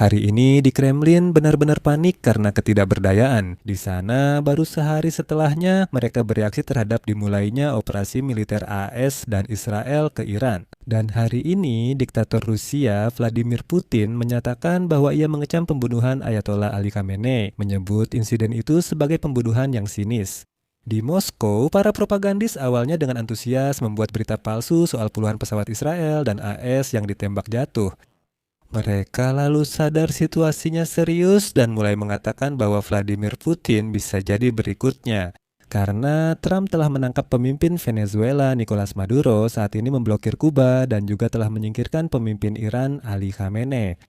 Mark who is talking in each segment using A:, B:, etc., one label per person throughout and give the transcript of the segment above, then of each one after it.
A: Hari ini di Kremlin benar-benar panik karena ketidakberdayaan. Di sana baru sehari setelahnya mereka bereaksi terhadap dimulainya operasi militer AS dan Israel ke Iran. Dan hari ini diktator Rusia Vladimir Putin menyatakan bahwa ia mengecam pembunuhan Ayatollah Ali Khamenei, menyebut insiden itu sebagai pembunuhan yang sinis. Di Moskow, para propagandis awalnya dengan antusias membuat berita palsu soal puluhan pesawat Israel dan AS yang ditembak jatuh. Mereka lalu sadar situasinya serius dan mulai mengatakan bahwa Vladimir Putin bisa jadi berikutnya. Karena Trump telah menangkap pemimpin Venezuela Nicolas Maduro saat ini memblokir Kuba dan juga telah menyingkirkan pemimpin Iran Ali Khamenei.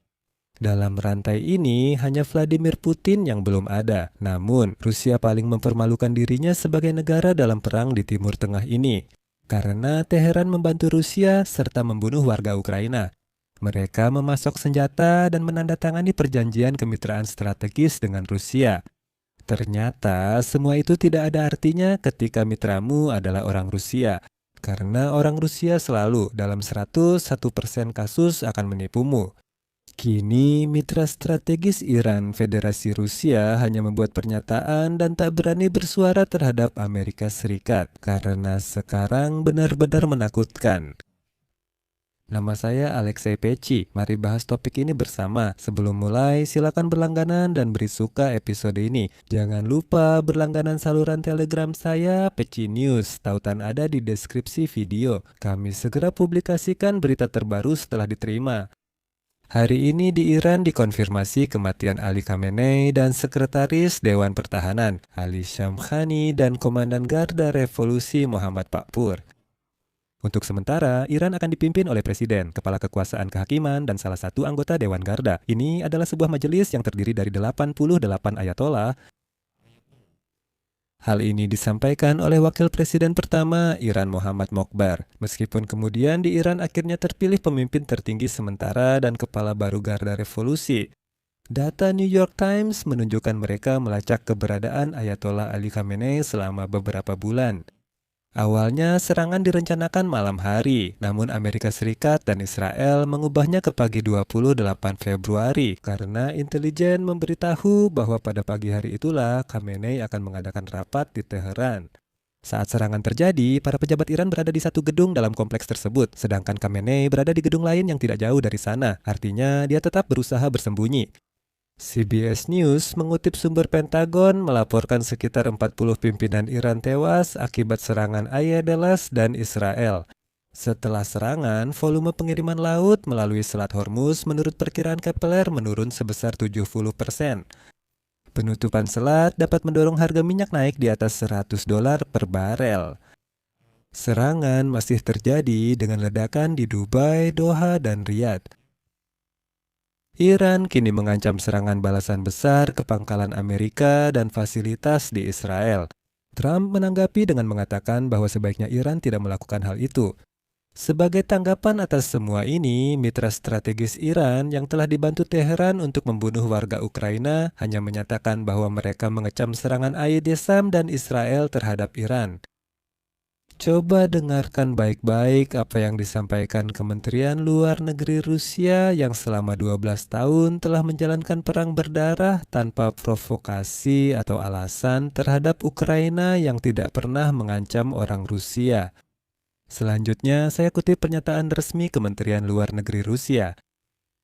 A: Dalam rantai ini, hanya Vladimir Putin yang belum ada. Namun, Rusia paling mempermalukan dirinya sebagai negara dalam perang di Timur Tengah ini. Karena Teheran membantu Rusia serta membunuh warga Ukraina. Mereka memasok senjata dan menandatangani perjanjian kemitraan strategis dengan Rusia. Ternyata semua itu tidak ada artinya ketika mitramu adalah orang Rusia. Karena orang Rusia selalu dalam 101% kasus akan menipumu. Kini mitra strategis Iran, Federasi Rusia hanya membuat pernyataan dan tak berani bersuara terhadap Amerika Serikat. Karena sekarang benar-benar menakutkan. Nama saya Alexei Peci. Mari bahas topik ini bersama. Sebelum mulai, silakan berlangganan dan beri suka episode ini. Jangan lupa berlangganan saluran Telegram saya, Peci News. Tautan ada di deskripsi video. Kami segera publikasikan berita terbaru setelah diterima. Hari ini di Iran dikonfirmasi kematian Ali Khamenei dan Sekretaris Dewan Pertahanan, Ali Shamkhani dan Komandan Garda Revolusi Muhammad Baqir. Untuk sementara, Iran akan dipimpin oleh Presiden, Kepala Kekuasaan Kehakiman, dan salah satu anggota Dewan Garda. Ini adalah sebuah majelis yang terdiri dari 88 ayatollah. Hal ini disampaikan oleh Wakil Presiden pertama Iran Muhammad Mokhbar. Meskipun kemudian di Iran akhirnya terpilih pemimpin tertinggi sementara dan kepala baru Garda Revolusi. Data New York Times menunjukkan mereka melacak keberadaan Ayatollah Ali Khamenei selama beberapa bulan. Awalnya serangan direncanakan malam hari, namun Amerika Serikat dan Israel mengubahnya ke pagi 28 Februari karena intelijen memberitahu bahwa pada pagi hari itulah Khamenei akan mengadakan rapat di Teheran. Saat serangan terjadi, para pejabat Iran berada di satu gedung dalam kompleks tersebut, sedangkan Khamenei berada di gedung lain yang tidak jauh dari sana. Artinya, dia tetap berusaha bersembunyi. CBS News mengutip sumber Pentagon melaporkan sekitar 40 pimpinan Iran tewas akibat serangan Ayatollah dan Israel. Setelah serangan, volume pengiriman laut melalui Selat Hormuz menurut perkiraan Kepler menurun sebesar 70%. Penutupan selat dapat mendorong harga minyak naik di atas $100 per barel. Serangan masih terjadi dengan ledakan di Dubai, Doha, dan Riyadh. Iran kini mengancam serangan balasan besar ke pangkalan Amerika dan fasilitas di Israel. Trump menanggapi dengan mengatakan bahwa sebaiknya Iran tidak melakukan hal itu. Sebagai tanggapan atas semua ini, mitra strategis Iran yang telah dibantu Teheran untuk membunuh warga Ukraina hanya menyatakan bahwa mereka mengecam serangan IDSAM dan Israel terhadap Iran. Coba dengarkan baik-baik apa yang disampaikan Kementerian Luar Negeri Rusia yang selama 12 tahun telah menjalankan perang berdarah tanpa provokasi atau alasan terhadap Ukraina yang tidak pernah mengancam orang Rusia. Selanjutnya, saya kutip pernyataan resmi Kementerian Luar Negeri Rusia.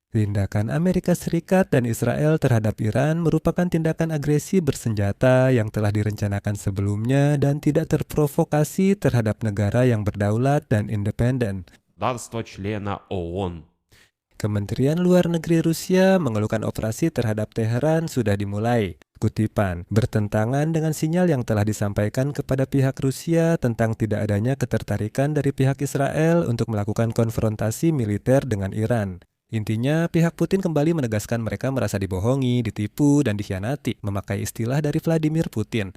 A: Tindakan Amerika Serikat dan Israel terhadap Iran merupakan tindakan agresi bersenjata yang telah direncanakan sebelumnya dan tidak terprovokasi terhadap negara yang berdaulat dan independen.
B: Члена ООН.
A: Kementerian Luar Negeri Rusia mengeluhkan operasi terhadap Teheran sudah dimulai. Kutipan, bertentangan dengan sinyal yang telah disampaikan kepada pihak Rusia tentang tidak adanya ketertarikan dari pihak Israel untuk melakukan konfrontasi militer dengan Iran. Intinya, pihak Putin kembali menegaskan mereka merasa dibohongi, ditipu, dan dikhianati, memakai istilah dari Vladimir Putin.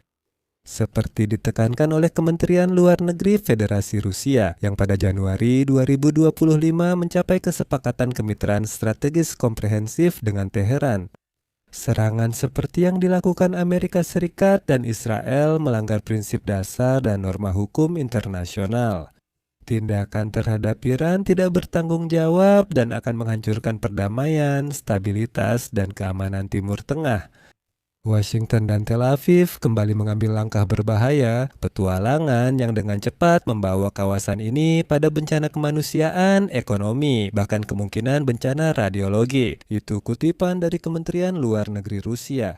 A: Seperti ditekankan oleh Kementerian Luar Negeri Federasi Rusia yang pada Januari 2025 mencapai kesepakatan kemitraan strategis komprehensif dengan Teheran. Serangan seperti yang dilakukan Amerika Serikat dan Israel melanggar prinsip dasar dan norma hukum internasional. Tindakan terhadap Iran tidak bertanggung jawab dan akan menghancurkan perdamaian, stabilitas, dan keamanan Timur Tengah. Washington dan Tel Aviv kembali mengambil langkah berbahaya, petualangan yang dengan cepat membawa kawasan ini pada bencana kemanusiaan, ekonomi, bahkan kemungkinan bencana radiologi. Itu kutipan dari Kementerian Luar Negeri Rusia.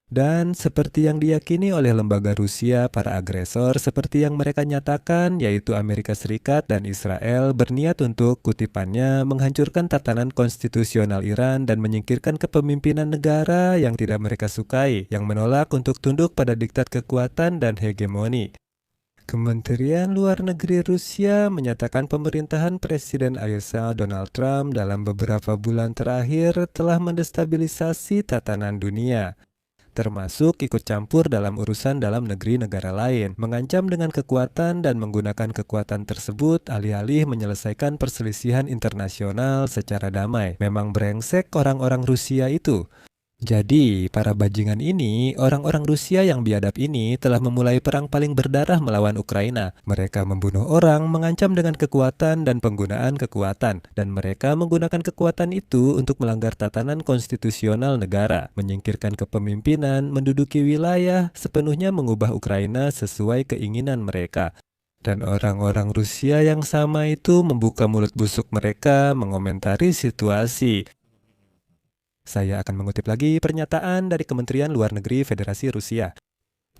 A: Dan seperti yang diyakini oleh lembaga Rusia, para agresor seperti yang mereka nyatakan, yaitu Amerika Serikat dan Israel, berniat untuk, kutipannya, menghancurkan tatanan konstitusional Iran dan menyingkirkan kepemimpinan negara yang tidak mereka sukai, yang menolak untuk tunduk pada diktat kekuatan dan hegemoni. Kementerian Luar Negeri Rusia menyatakan pemerintahan Presiden USA Donald Trump dalam beberapa bulan terakhir telah mendestabilisasi tatanan dunia, termasuk ikut campur dalam urusan dalam negeri negara lain, mengancam dengan kekuatan dan menggunakan kekuatan tersebut alih-alih menyelesaikan perselisihan internasional secara damai. Memang brengsek orang-orang Rusia itu. Jadi, para bajingan ini, orang-orang Rusia yang biadab ini telah memulai perang paling berdarah melawan Ukraina. Mereka membunuh orang, mengancam dengan kekuatan dan penggunaan kekuatan. Dan mereka menggunakan kekuatan itu untuk melanggar tatanan konstitusional negara, menyingkirkan kepemimpinan, menduduki wilayah, sepenuhnya mengubah Ukraina sesuai keinginan mereka. Dan orang-orang Rusia yang sama itu membuka mulut busuk mereka mengomentari situasi. Saya akan mengutip lagi pernyataan dari Kementerian Luar Negeri Federasi Rusia.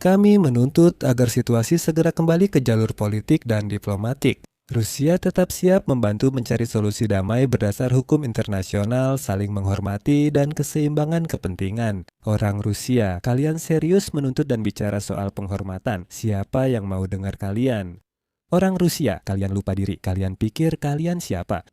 A: Kami menuntut agar situasi segera kembali ke jalur politik dan diplomatik. Rusia tetap siap membantu mencari solusi damai berdasar hukum internasional, saling menghormati, dan keseimbangan kepentingan. Orang Rusia, kalian serius menuntut dan bicara soal penghormatan. Siapa yang mau dengar kalian? Orang Rusia, kalian lupa diri. Kalian pikir kalian siapa?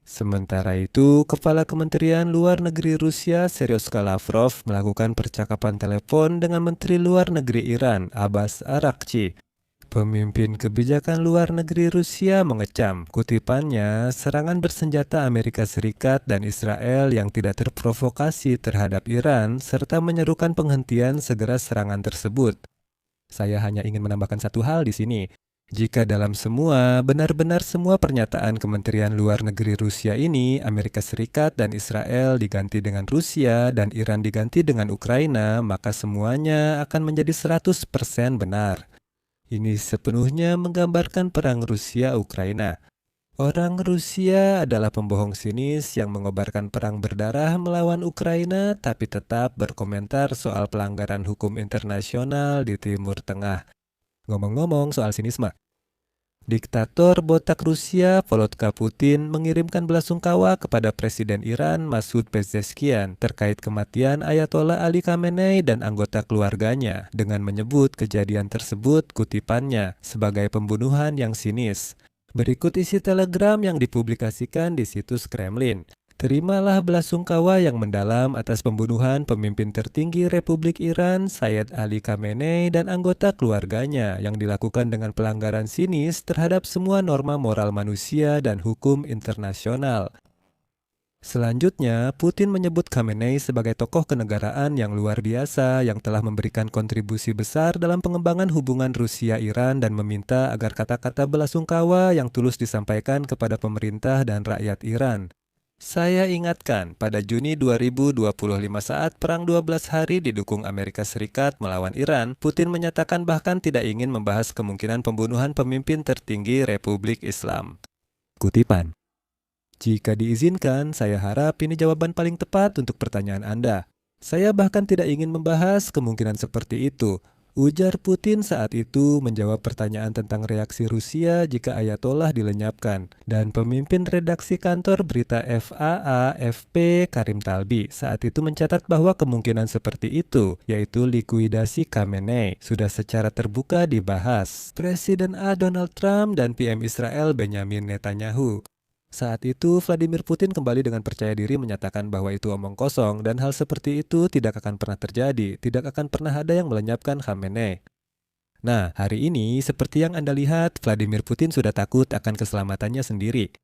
A: Sementara itu, Kepala Kementerian Luar Negeri Rusia, Sergei Lavrov, melakukan percakapan telepon dengan Menteri Luar Negeri Iran, Abbas Araghchi. Pemimpin kebijakan luar negeri Rusia mengecam, kutipannya, serangan bersenjata Amerika Serikat dan Israel yang tidak terprovokasi terhadap Iran, serta menyerukan penghentian segera serangan tersebut. Saya hanya ingin menambahkan satu hal di sini. Jika dalam benar-benar semua pernyataan Kementerian Luar Negeri Rusia ini, Amerika Serikat dan Israel diganti dengan Rusia dan Iran diganti dengan Ukraina, maka semuanya akan menjadi 100% benar. Ini sepenuhnya menggambarkan perang Rusia-Ukraina. Orang Rusia adalah pembohong sinis yang mengobarkan perang berdarah melawan Ukraina, tapi tetap berkomentar soal pelanggaran hukum internasional di Timur Tengah. Ngomong-ngomong soal sinisme, diktator botak Rusia Volodymyr Putin mengirimkan belasungkawa kepada Presiden Iran Masoud Pezeshkian terkait kematian Ayatollah Ali Khamenei dan anggota keluarganya dengan menyebut kejadian tersebut, kutipannya, sebagai pembunuhan yang sinis. Berikut isi telegram yang dipublikasikan di situs Kremlin. Terimalah belasungkawa yang mendalam atas pembunuhan pemimpin tertinggi Republik Iran, Sayyid Ali Khamenei, dan anggota keluarganya yang dilakukan dengan pelanggaran sinis terhadap semua norma moral manusia dan hukum internasional. Selanjutnya, Putin menyebut Khamenei sebagai tokoh kenegaraan yang luar biasa yang telah memberikan kontribusi besar dalam pengembangan hubungan Rusia-Iran dan meminta agar kata-kata belasungkawa yang tulus disampaikan kepada pemerintah dan rakyat Iran. Saya ingatkan, pada Juni 2025 saat perang 12 hari didukung Amerika Serikat melawan Iran, Putin menyatakan bahkan tidak ingin membahas kemungkinan pembunuhan pemimpin tertinggi Republik Islam. Kutipan. Jika diizinkan, saya harap ini jawaban paling tepat untuk pertanyaan Anda. Saya bahkan tidak ingin membahas kemungkinan seperti itu, ujar Putin saat itu menjawab pertanyaan tentang reaksi Rusia jika Ayatollah dilenyapkan. Dan pemimpin redaksi kantor berita FAA/FP Karim Talbi saat itu mencatat bahwa kemungkinan seperti itu, yaitu likuidasi Khamenei, sudah secara terbuka dibahas Presiden A. Donald Trump dan PM Israel Benjamin Netanyahu. Saat itu, Vladimir Putin kembali dengan percaya diri menyatakan bahwa itu omong kosong dan hal seperti itu tidak akan pernah terjadi, tidak akan pernah ada yang melenyapkan Khamenei. Nah, hari ini seperti yang Anda lihat, Vladimir Putin sudah takut akan keselamatannya sendiri.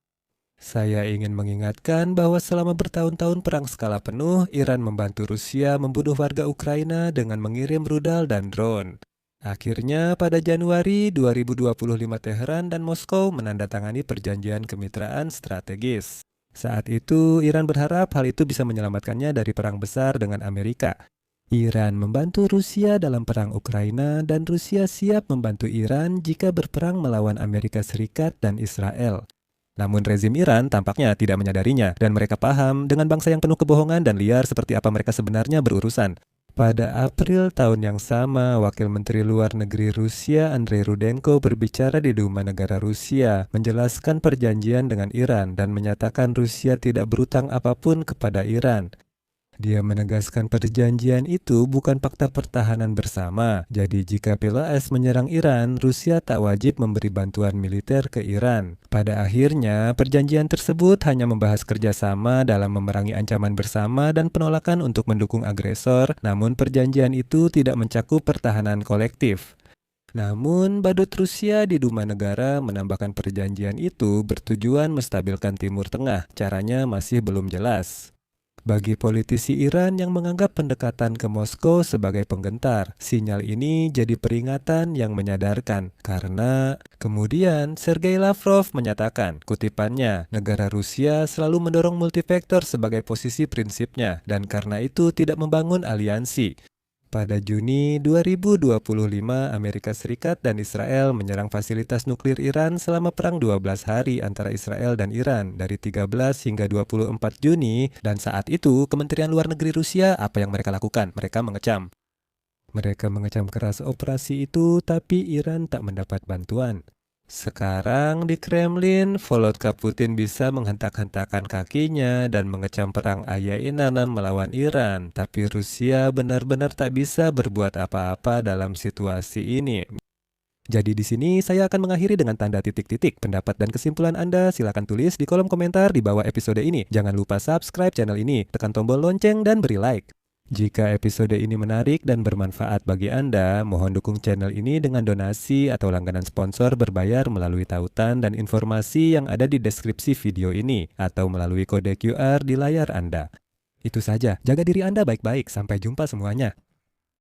A: Saya ingin mengingatkan bahwa selama bertahun-tahun perang skala penuh, Iran membantu Rusia membunuh warga Ukraina dengan mengirim rudal dan drone. Akhirnya pada Januari 2025 Teheran dan Moskow menandatangani perjanjian kemitraan strategis. Saat itu Iran berharap hal itu bisa menyelamatkannya dari perang besar dengan Amerika. Iran membantu Rusia dalam perang Ukraina dan Rusia siap membantu Iran jika berperang melawan Amerika Serikat dan Israel. Namun rezim Iran tampaknya tidak menyadarinya dan mereka paham dengan bangsa yang penuh kebohongan dan liar seperti apa mereka sebenarnya berurusan. Pada April tahun yang sama, Wakil Menteri Luar Negeri Rusia Andrei Rudenko berbicara di Duma Negara Rusia, menjelaskan perjanjian dengan Iran dan menyatakan Rusia tidak berutang apapun kepada Iran. Dia menegaskan perjanjian itu bukan fakta pertahanan bersama, jadi jika PLS menyerang Iran, Rusia tak wajib memberi bantuan militer ke Iran. Pada akhirnya, perjanjian tersebut hanya membahas kerjasama dalam memerangi ancaman bersama dan penolakan untuk mendukung agresor, namun perjanjian itu tidak mencakup pertahanan kolektif. Namun, badut Rusia di Duma Negara menambahkan perjanjian itu bertujuan menstabilkan Timur Tengah. Caranya masih belum jelas. Bagi politisi Iran yang menganggap pendekatan ke Moskow sebagai penggentar, sinyal ini jadi peringatan yang menyadarkan. Karena kemudian Sergei Lavrov menyatakan, kutipannya, negara Rusia selalu mendorong multifaktor sebagai posisi prinsipnya dan karena itu tidak membangun aliansi. Pada Juni 2025, Amerika Serikat dan Israel menyerang fasilitas nuklir Iran selama perang 12 hari antara Israel dan Iran dari 13 hingga 24 Juni dan saat itu Kementerian Luar Negeri Rusia apa yang mereka lakukan? Mereka mengecam. Mereka mengecam keras operasi itu tapi Iran tak mendapat bantuan. Sekarang di Kremlin, Volodka Putin bisa menghentak-hentakkan kakinya dan mengecam perang ayai-nanan melawan Iran, tapi Rusia benar-benar tak bisa berbuat apa-apa dalam situasi ini. Jadi di sini saya akan mengakhiri dengan tanda titik-titik. Pendapat dan kesimpulan Anda silakan tulis di kolom komentar di bawah episode ini. Jangan lupa subscribe channel ini, tekan tombol lonceng dan beri like. Jika episode ini menarik dan bermanfaat bagi Anda, mohon dukung channel ini dengan donasi atau langganan sponsor berbayar melalui tautan dan informasi yang ada di deskripsi video ini atau melalui kode QR di layar Anda. Itu saja, jaga diri Anda baik-baik. Sampai jumpa semuanya.